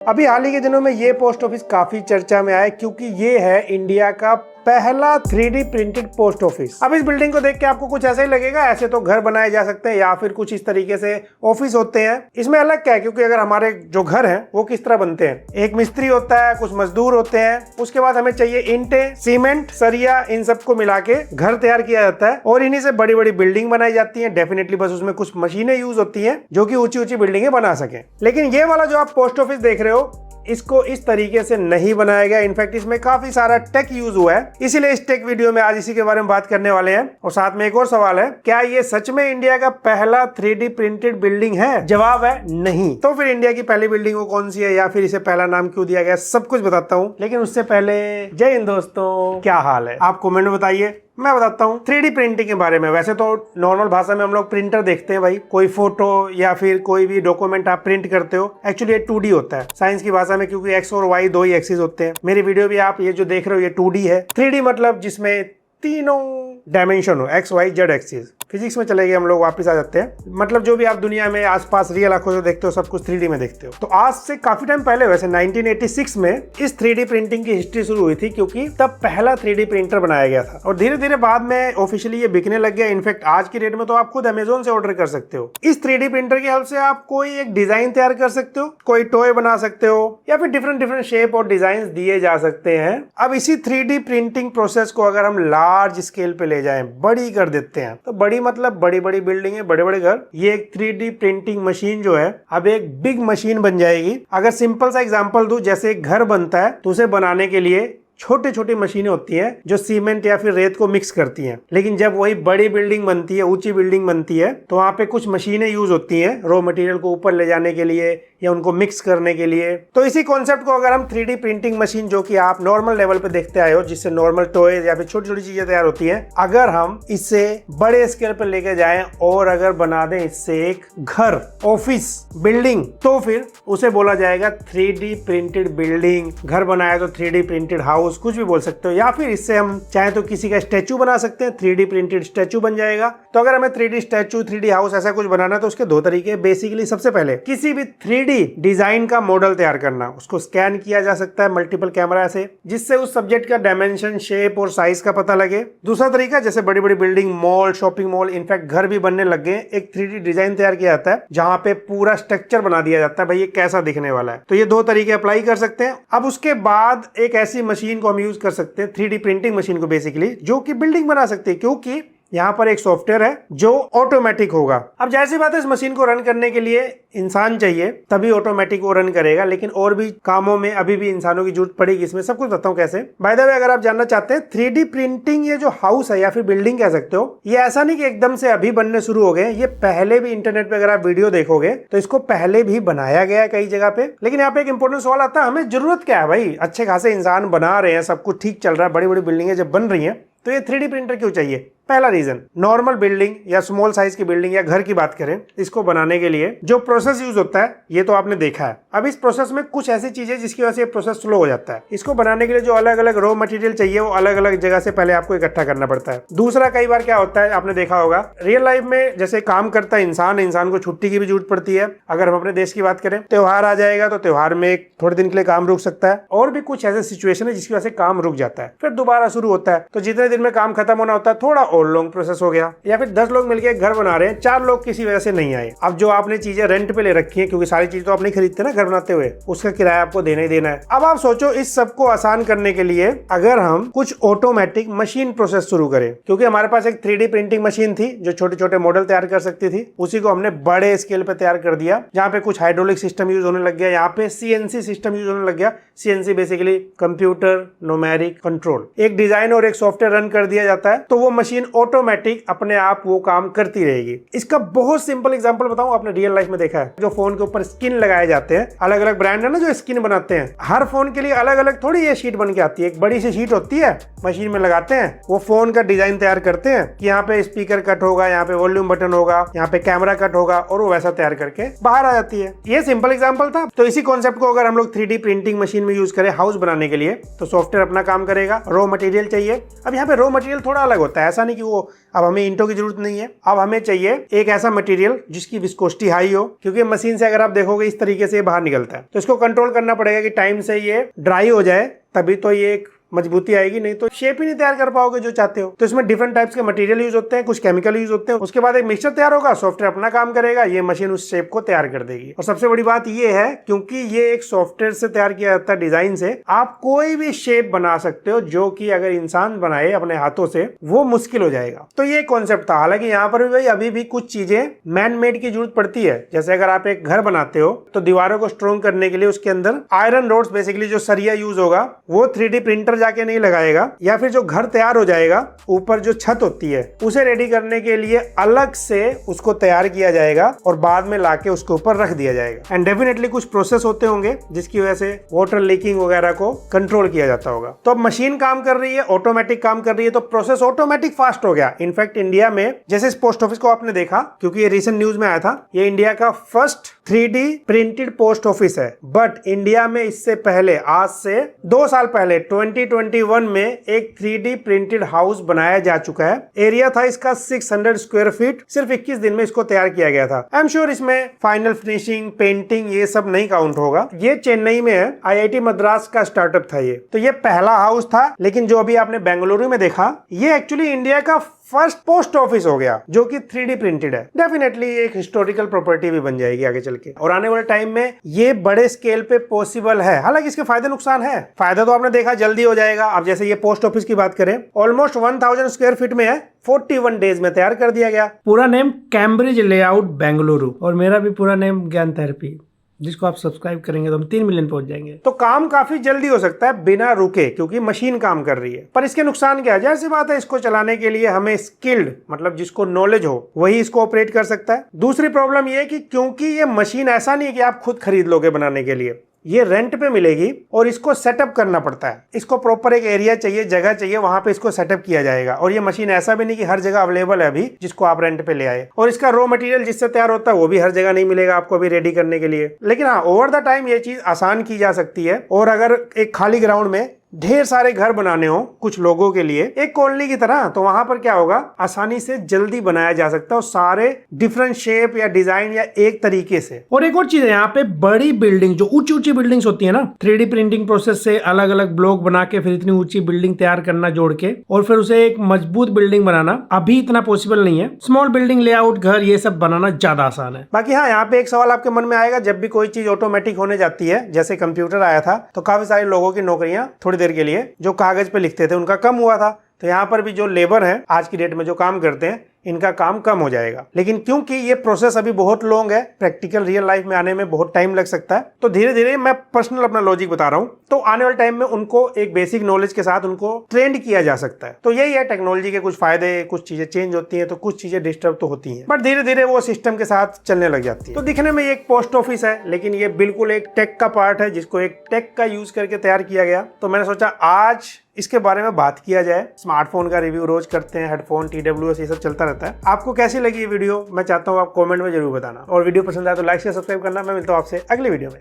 अभी हाल ही के दिनों में ये पोस्ट ऑफिस काफी चर्चा में आया क्योंकि ये है इंडिया का पहला 3D प्रिंटेड पोस्ट ऑफिस। अब इस बिल्डिंग को देख के आपको कुछ ऐसा ही लगेगा, ऐसे तो घर बनाए जा सकते हैं या फिर कुछ इस तरीके से ऑफिस होते हैं। इसमें अलग क्या है, क्योंकि अगर हमारे जो घर हैं वो किस तरह बनते हैं, एक मिस्त्री होता है, कुछ मजदूर होते हैं, उसके बाद हमें चाहिए ईंटें, सीमेंट, सरिया, इन सबको मिला के घर तैयार किया जाता है और इन्हीं से बड़ी बड़ी बिल्डिंग बनाई जाती है। डेफिनेटली बस उसमें कुछ मशीनें यूज होती हैं जो कि ऊंची ऊंची बिल्डिंगें बना सके। लेकिन ये वाला जो आप पोस्ट ऑफिस देख रहे हो, इसको इस तरीके से नहीं बनाया गया। इनफैक्ट इसमें काफी सारा टेक यूज हुआ है, इसीलिए इस टेक वीडियो में आज इसी के बारे में बात करने वाले हैं। और साथ में एक और सवाल है, क्या ये सच में इंडिया का पहला 3D प्रिंटेड बिल्डिंग है? जवाब है नहीं। तो फिर इंडिया की पहली बिल्डिंग वो कौन सी है या फिर इसे पहला नाम क्यों दिया गया, सब कुछ बताता हूँ। लेकिन उससे पहले जय हिंद दोस्तों, क्या हाल है? आप कमेंट में बताइए, मैं बताता हूँ 3D प्रिंटिंग के बारे में। वैसे तो नॉर्मल भाषा में हम लोग प्रिंटर देखते हैं भाई, कोई फोटो या फिर कोई भी डॉक्यूमेंट आप प्रिंट करते हो, एक्चुअली ये 2D होता है साइंस की भाषा में, क्योंकि एक्स और वाई दो ही एक्सिस होते हैं। मेरी वीडियो भी आप ये जो देख रहे हो ये 2D है। 3D मतलब जिसमें तीनों डायमेंशन हो, X Y Z axis. Physics में चले गए हम लोग, वापस आ जाते हैं। मतलब जो भी आप दुनिया में आसपास रियल आंखों से देखते हो सब कुछ 3D में देखते हो। तो आज से काफी टाइम पहले, वैसे 1986 में इस 3D प्रिंटिंग की हिस्ट्री शुरू हुई थी, क्योंकि तब पहला 3D प्रिंटर बनाया गया था और धीरे धीरे बाद में ऑफिशियली ये बिकने लग गया। इनफैक्ट आज की डेट में तो आप खुद अमेजोन से ऑर्डर कर सकते हो। इस 3D प्रिंटर की हेल्प से आप कोई एक डिजाइन तैयार कर सकते हो, कोई टॉय बना सकते हो या फिर डिफरेंट शेप और डिजाइन दिए जा सकते हैं। अब इसी 3D प्रिंटिंग प्रोसेस को अगर हम लार्ज स्केल पे ले जाएं, बड़ी कर देते हैं, तो बड़ी मतलब बड़ी बड़ी बिल्डिंगें, बड़े बड़े घर, ये एक 3D प्रिंटिंग मशीन जो है अब एक बिग मशीन बन जाएगी। अगर सिंपल सा एग्जांपल दूं, जैसे एक घर बनता है तो उसे बनाने के लिए छोटी छोटी मशीनें होती हैं जो सीमेंट या फिर रेत को मिक्स करती हैं। लेकिन जब वही बड़ी बिल्डिंग बनती है, ऊंची बिल्डिंग बनती है, तो वहां पे कुछ मशीनें यूज होती हैं रॉ मटेरियल को ऊपर ले जाने के लिए या उनको मिक्स करने के लिए। तो इसी कॉन्सेप्ट को अगर हम 3D प्रिंटिंग मशीन, जो कि आप नॉर्मल लेवल पे देखते आए हो, जिससे नॉर्मल टॉयज या फिर छोटी छोटी चीजें तैयार होती हैं, अगर हम इसे बड़े स्केल पे लेके जाएं और अगर बना दें इससे एक घर, ऑफिस, बिल्डिंग, तो फिर उसे बोला जाएगा 3D प्रिंटेड बिल्डिंग। घर बनाया तो 3D प्रिंटेड हाउस, कुछ भी बोल सकते हो। या फिर इससे हम चाहे तो किसी का स्टैचू बना सकते हैं, 3D प्रिंटेड स्टैचू बन जाएगा। तो अगर हमें 3D स्टैचू, 3D हाउस ऐसा कुछ बनाना है तो उसके दो तरीके। बेसिकली सबसे पहले किसी भी 3D डिजाइन का मॉडल तैयार करना, उसको स्कैन किया जा सकता है मल्टीपल कैमरा से, जिससे उस सब्जेक्ट का डायमेंशन, शेप और साइज का पता लगे। दूसरा तरीका, जैसे बड़ी बड़ी building, mall, shopping mall, in fact घर भी बनने लग गए, एक 3D डिजाइन तैयार किया जाता है जहां पे पूरा स्ट्रक्चर बना दिया जाता है, भाई ये कैसा दिखने वाला है। तो ये दो तरीके अप्लाई कर सकते हैं। अब उसके बाद एक ऐसी मशीन को हम यूज कर सकते हैं, 3D प्रिंटिंग मशीन को बेसिकली, जो कि बिल्डिंग बना सकते हैं, क्योंकि यहाँ पर एक सॉफ्टवेयर है जो ऑटोमेटिक होगा। अब जाहिर सी बात है, इस मशीन को रन करने के लिए इंसान चाहिए, तभी ऑटोमेटिक वो रन करेगा। लेकिन और भी कामों में अभी भी इंसानों की जरूरत पड़ेगी। इसमें सब कुछ बताऊं कैसे। बाय द वे, अगर आप जानना चाहते हैं 3D प्रिंटिंग, ये जो हाउस है या फिर बिल्डिंग कह सकते हो, ये ऐसा नहीं कि एकदम से अभी बनने शुरू हो गए। ये पहले भी इंटरनेट पे अगर आप वीडियो देखोगे तो इसको पहले भी बनाया गया है कई जगह पे। लेकिन यहाँ पे एक इंपॉर्टेंट सवाल आता है, हमें जरूरत क्या है भाई? अच्छे खासे इंसान बना रहे हैं, सब कुछ ठीक चल रहा है, बड़ी बड़ी बिल्डिंगें जब बन रही हैं, तो ये 3D प्रिंटर क्यों चाहिए? पहला रीजन, नॉर्मल बिल्डिंग या स्मॉल साइज की बिल्डिंग या घर की बात करें, इसको बनाने के लिए जो प्रोसेस यूज होता है ये तो आपने देखा है। अब इस प्रोसेस में कुछ ऐसी चीजें जिसकी वजह से प्रोसेस स्लो हो जाता है। इसको बनाने के लिए जो अलग अलग रॉ मटेरियल चाहिए वो अलग अलग जगह से पहले आपको इकट्ठा करना पड़ता है। दूसरा, कई बार क्या होता है, आपने देखा होगा रियल लाइफ में, जैसे काम करता है इंसान को छुट्टी की भी जरूरत पड़ती है। अगर हम अपने देश की बात करें, त्योहार आ जाएगा तो त्योहार में थोड़े दिन के लिए काम रुक सकता है, और भी कुछ ऐसे सिचुएशन है जिसकी वजह से काम रुक जाता है, फिर दोबारा शुरू होता है। तो जितने दिन में काम खत्म होना होता है, थोड़ा और लॉन्ग प्रोसेस हो गया। या फिर 10 लोग मिलकर घर बना रहे हैं, 4 लोग किसी वजह से नहीं आए। अब जो आपने चीजें रेंट पे ले रखी हैं, क्योंकि सारी चीज तो आप नहीं खरीदते ना घर बनाते हुए, उसका किराया आपको देना ही देना है। अब आप सोचो, इस सबको आसान करने के लिए अगर हम कुछ ऑटोमेटिक मशीन प्रोसेस शुरू करें, क्योंकि हमारे पास एक 3D प्रिंटिंग मशीन थी जो छोटे छोटे मॉडल तैयार कर सकती थी, उसी को हमने बड़े स्केल पे तैयार कर दिया, जहां पे कुछ हाइड्रोलिक सिस्टम यूज होने लग गया, यहाँ पे CNC सिस्टम यूज होने लग गया। CNC basically computer numeric control. एक डिजाइन और एक सॉफ्टवेयर रन कर दिया जाता है, तो वो मशीन ऑटोमेटिक अपने आप वो काम करती रहेगी। इसका बहुत सिंपल एग्जांपल बताऊं, आपने रियल लाइफ में देखा है, जो फोन के ऊपर स्किन लगाए जाते हैं, अलग अलग ब्रांड है ना जो स्किन बनाते हैं, हर फोन के लिए अलग अलग थोड़ी ये शीट बन के आती है। एक बड़ी सी शीट होती है, मशीन में लगाते हैं, वो फोन का डिजाइन तैयार करते हैं कि यहाँ पे स्पीकर कट होगा, यहाँ पे वॉल्यूम बटन होगा, यहाँ पे कैमरा कट होगा, और वो वैसा तैयार करके बाहर आ जाती है। ये सिंपल एग्जांपल था। तो इसी कॉन्सेप्ट को अगर हम लोग 3D प्रिंटिंग मशीन में यूज करें हाउस बनाने के लिए, तो सॉफ्टवेयर अपना काम करेगा, रॉ मटेरियल चाहिए। अब यहाँ पे रॉ मटेरियल थोड़ा अलग होता है, ऐसा नहीं नहीं कि वो अब हमें ईंटों की जरूरत नहीं है, अब हमें चाहिए एक ऐसा मटेरियल जिसकी विस्कोसिटी हाई हो, क्योंकि मशीन से अगर आप देखोगे इस तरीके से बाहर निकलता है, तो इसको कंट्रोल करना पड़ेगा कि टाइम से ये ड्राई हो जाए, तभी तो ये एक मजबूती आएगी, नहीं तो शेप ही नहीं तैयार कर पाओगे जो चाहते हो। तो इसमें डिफरेंट टाइप्स के मटेरियल यूज होते हैं, कुछ केमिकल यूज होते हैं। उसके बाद एक मिक्सचर तैयार होगा, सॉफ्टवेयर अपना काम करेगा, ये मशीन उस शेप को तैयार कर देगी। और सबसे बड़ी बात ये है, क्योंकि ये एक सॉफ्टवेयर से तैयार किया जाता है डिजाइन से, आप कोई भी शेप बना सकते हो जो कि अगर इंसान बनाए अपने हाथों से वो मुश्किल हो जाएगा। तो ये कॉन्सेप्ट था। हालांकि यहाँ पर भी भाई अभी भी कुछ चीजें मैन मेड की जरूरत पड़ती है। जैसे अगर आप एक घर बनाते हो तो दीवारों को स्ट्रॉन्ग करने के लिए उसके अंदर आयरन रोड्स, बेसिकली जो सरिया यूज होगा, वो 3D प्रिंटर जाके नहीं लगाएगा, या फिर जो घर तैयार हो जाएगा ऊपर जो छत होती है उसे रेडी करने के लिए अलग से उसको तैयार किया जाएगा और बाद में लाके उसके ऊपर रख दिया जाएगा। एंड डेफिनेटली कुछ प्रोसेस होते होंगे जिसकी वजह से वाटर लीकिंग वगैरह को कंट्रोल किया जाता होगा। तो अब मशीन काम कर रही है, ऑटोमेटिक काम कर रही है, तो प्रोसेस ऑटोमेटिक फास्ट हो गया। इनफैक्ट इंडिया में जैसे इस पोस्ट ऑफिस को आपने देखा, क्योंकि ये रिसेंट न्यूज में आया था, ये इंडिया का first 3D printed post office है। बट इंडिया में इससे पहले, आज से 2 साल पहले 2021 में एक 3D प्रिंटेड हाउस बनाया जा चुका है। एरिया था इसका 600 स्क्वायर फीट। सिर्फ 21 दिन में इसको तैयार किया गया था। आई एम श्योर इसमें फाइनल फिनिशिंग, पेंटिंग, ये सब नहीं काउंट होगा। ये चेन्नई में है, IIT मद्रास का स्टार्टअप था ये। तो ये पहला हाउस था, लेकिन जो अभी आपने बेंगलुरु में देखा, ये एक्चुअली इंडिया का फर्स्ट पोस्ट ऑफिस हो गया जो कि 3D प्रिंटेड है। डेफिनेटली एक हिस्टोरिकल प्रॉपर्टी भी बन जाएगी आगे चल के, और आने वाले टाइम में ये बड़े स्केल पे पॉसिबल है। हालांकि इसके फायदे नुकसान है। फायदा तो आपने देखा, जल्दी हो जाएगा। अब जैसे ये पोस्ट ऑफिस की बात करें, ऑलमोस्ट 1000 स्क्वायर फीट में है, 41 डेज में तैयार कर दिया गया। पूरा नेम कैम्ब्रिज लेआउट बेंगलुरु, और मेरा भी पूरा नेम ज्ञान थेरेपी, जिसको आप सब्सक्राइब करेंगे तो हम 3 मिलियन पहुंच जाएंगे। तो काम काफी जल्दी हो सकता है बिना रुके, क्योंकि मशीन काम कर रही है। पर इसके नुकसान क्या है? जाहिर सी बात है, इसको चलाने के लिए हमें स्किल्ड, मतलब जिसको नॉलेज हो, वही इसको ऑपरेट कर सकता है। दूसरी प्रॉब्लम ये है कि क्योंकि ये मशीन ऐसा नहीं है कि आप खुद खरीद लोगे बनाने के लिए, ये रेंट पे मिलेगी और इसको सेटअप करना पड़ता है। इसको प्रॉपर एक एरिया चाहिए, जगह चाहिए, वहां पे इसको सेटअप किया जाएगा। और ये मशीन ऐसा भी नहीं कि हर जगह अवेलेबल है अभी जिसको आप रेंट पे ले आए। और इसका रॉ मटेरियल जिससे तैयार होता है वो भी हर जगह नहीं मिलेगा आपको अभी रेडी करने के लिए। लेकिन हाँ, ओवर द टाइम ये चीज आसान की जा सकती है। और अगर एक खाली ग्राउंड में ढेर सारे घर बनाने हो कुछ लोगों के लिए, एक कॉलोनी की तरह, तो वहां पर क्या होगा, आसानी से जल्दी बनाया जा सकता है, और सारे डिफरेंट शेप या डिजाइन या एक तरीके से। और एक और चीज है, यहाँ पे बड़ी बिल्डिंग, जो ऊंची ऊंची बिल्डिंग्स होती है ना, 3D प्रिंटिंग प्रोसेस से अलग अलग ब्लॉक बना के फिर इतनी ऊंची बिल्डिंग तैयार करना, जोड़ के और फिर उसे एक मजबूत बिल्डिंग बनाना अभी इतना पॉसिबल नहीं है। स्मॉल बिल्डिंग, लेआउट, घर, ये सब बनाना ज्यादा आसान है। बाकी हाँ, यहाँ पे एक सवाल आपके मन में आएगा, जब भी कोई चीज ऑटोमेटिक होने जाती है, जैसे कंप्यूटर आया था, तो काफी सारे लोगों की नौकरियां थोड़ी देर के लिए जो कागज पे लिखते थे उनका कम हुआ था। तो यहाँ पर भी जो लेबर है आज की डेट में जो काम करते हैं, इनका काम कम हो जाएगा। लेकिन क्योंकि ये प्रोसेस अभी बहुत लॉन्ग है, प्रैक्टिकल रियल लाइफ में आने में बहुत टाइम लग सकता है, तो धीरे धीरे, मैं पर्सनल अपना लॉजिक बता रहा हूँ, तो आने वाले टाइम में उनको एक बेसिक नॉलेज के साथ उनको ट्रेंड किया जा सकता है। तो यही है टेक्नोलॉजी के कुछ फायदे। कुछ चीजें चेंज होती हैं तो कुछ चीजें डिस्टर्ब तो होती हैं, बट धीरे धीरे वो सिस्टम के साथ चलने लग जाती है। तो दिखने में ये एक पोस्ट ऑफिस है, लेकिन ये बिल्कुल एक टेक का पार्ट है, जिसको एक टेक का यूज करके तैयार किया गया। तो मैंने सोचा आज इसके बारे में बात किया जाए। स्मार्टफोन का रिव्यू रोज करते हैं, हेडफोन, TWS, ये सब चलता रहता है। आपको कैसी लगी ये वीडियो, मैं चाहता हूँ आप कमेंट में जरूर बताना। और वीडियो पसंद आए तो लाइक शेयर सब्सक्राइब करना। मैं मिलता हूँ आपसे अगली वीडियो में।